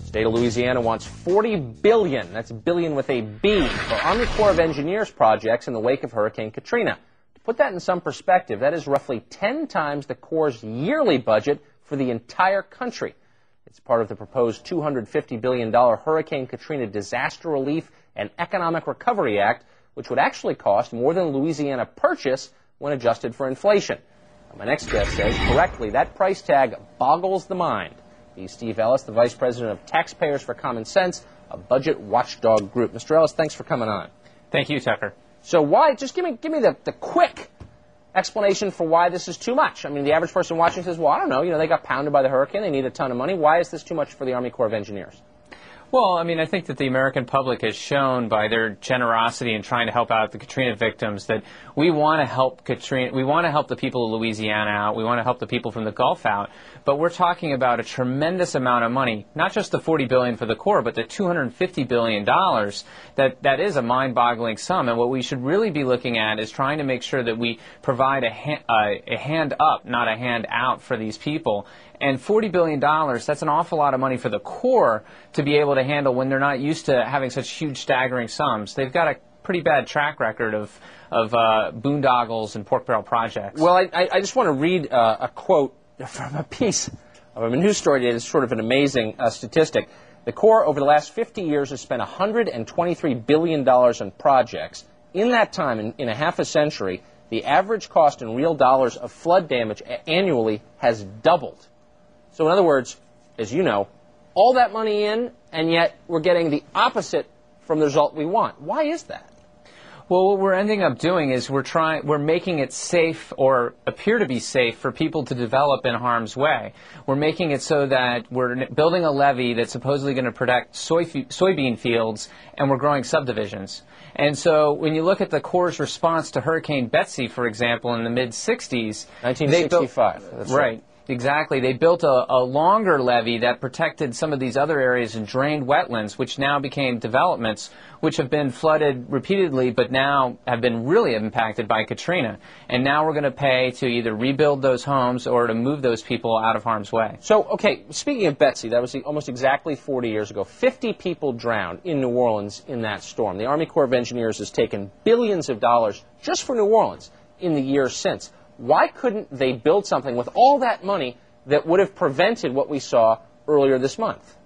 State of Louisiana wants $40 billion, that's billion with a B, for Army Corps of Engineers projects in the wake of Hurricane Katrina. To put that in some perspective, that is roughly 10 times the Corps' yearly budget for the entire country. It's part of the proposed $250 billion Hurricane Katrina Disaster Relief and Economic Recovery Act, which would actually cost more than Louisiana purchase when adjusted for inflation. My next guest says, correctly, that price tag boggles the mind. He's Steve Ellis, the Vice President of Taxpayers for Common Sense, a budget watchdog group. Mr. Ellis, thanks for coming on. Thank you, Tucker. So why, just give me the quick explanation for why this is too much. I mean, the average person watching says, well, I don't know, they got pounded by the hurricane, they need a ton of money. Why is this too much for the Army Corps of Engineers? Well, I mean, I think that the American public has shown by their generosity in trying to help out the Katrina victims that we want to help Katrina, we want to help the people of Louisiana out, we want to help the people from the Gulf out, but we're talking about a tremendous amount of money, not just the $40 billion for the Corps, but the $250 billion. That is a mind-boggling sum, and what we should really be looking at is trying to make sure that we provide a hand up, not a hand out for these people. And $40 billion, that's an awful lot of money for the Corps to be able to handle when they're not used to having such huge, staggering sums. They've got a pretty bad track record of boondoggles and pork barrel projects. Well, I just want to read a quote from a piece of a news story that is sort of an amazing statistic. The Corps, over the last 50 years, has spent $123 billion on projects. In that time, in a half a century, the average cost in real dollars of flood damage annually has doubled. So in other words, as you know, all that money in, and yet we're getting the opposite from the result we want. Why is that? Well, what we're ending up doing is we're making it safe, or appear to be safe, for people to develop in harm's way. We're making it so that we're building a levee that's supposedly going to protect soybean fields, and we're growing subdivisions. And so when you look at the Corps' response to Hurricane Betsy, for example, in the mid-'60s... 1965. That's right. Exactly. They built a longer levee that protected some of these other areas and drained wetlands, which now became developments, which have been flooded repeatedly, but now have been really impacted by Katrina. And now we're going to pay to either rebuild those homes or to move those people out of harm's way. So, okay, speaking of Betsy, that was almost exactly 40 years ago. 50 people drowned in New Orleans in that storm. The Army Corps of Engineers has taken billions of dollars just for New Orleans in the years since. Why couldn't they build something with all that money that would have prevented what we saw earlier this month?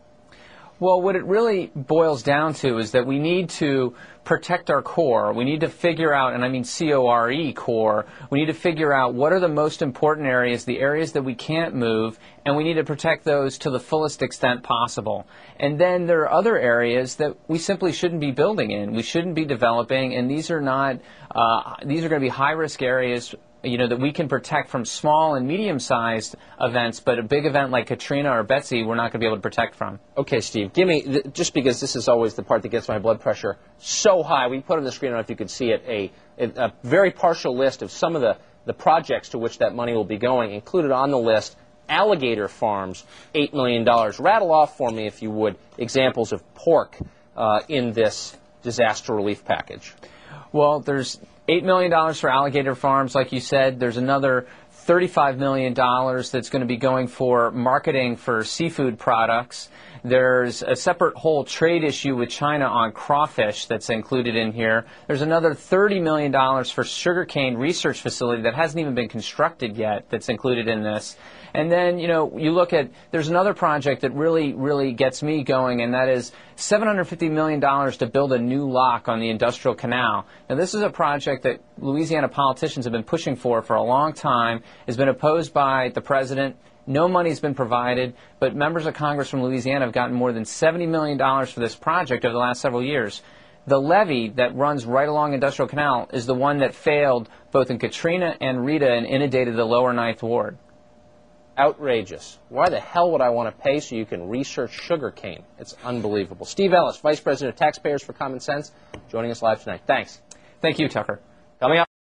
Well, what it really boils down to is that we need to protect our core. We need to figure out, and I mean C-O-R-E, core, we need to figure out what are the most important areas, the areas that we can't move, and we need to protect those to the fullest extent possible. And then there are other areas that we simply shouldn't be building in. We shouldn't be developing, and these are going to be high-risk areas, that we can protect from small and medium-sized events, but a big event like Katrina or Betsy, we're not going to be able to protect from. Okay, Steve, give me, just because this is always the part that gets my blood pressure so high, we put on the screen, I don't know if you could see it, a very partial list of some of the projects to which that money will be going. Included on the list, alligator farms, $8 million. Rattle off for me, if you would, examples of pork in this disaster relief package. Well, there's $8 million for alligator farms, like you said. There's another $35 million that's going to be going for marketing for seafood products. There's a separate whole trade issue with China on crawfish that's included in here. There's another $30 million for sugarcane research facility that hasn't even been constructed yet that's included in this. And then, you look at, there's another project that really gets me going, and that is $750 million to build a new lock on the Industrial Canal. Now, this is a project that Louisiana politicians have been pushing for a long time, has been opposed by the president. No money's been provided, but members of Congress from Louisiana have gotten more than $70 million for this project over the last several years. The levee that runs right along Industrial Canal is the one that failed both in Katrina and Rita and inundated the lower Ninth Ward. Outrageous. Why the hell would I want to pay so you can research sugarcane? It's unbelievable. Steve Ellis, Vice President of Taxpayers for Common Sense, joining us live tonight. Thanks. Thank you, Tucker. Coming up.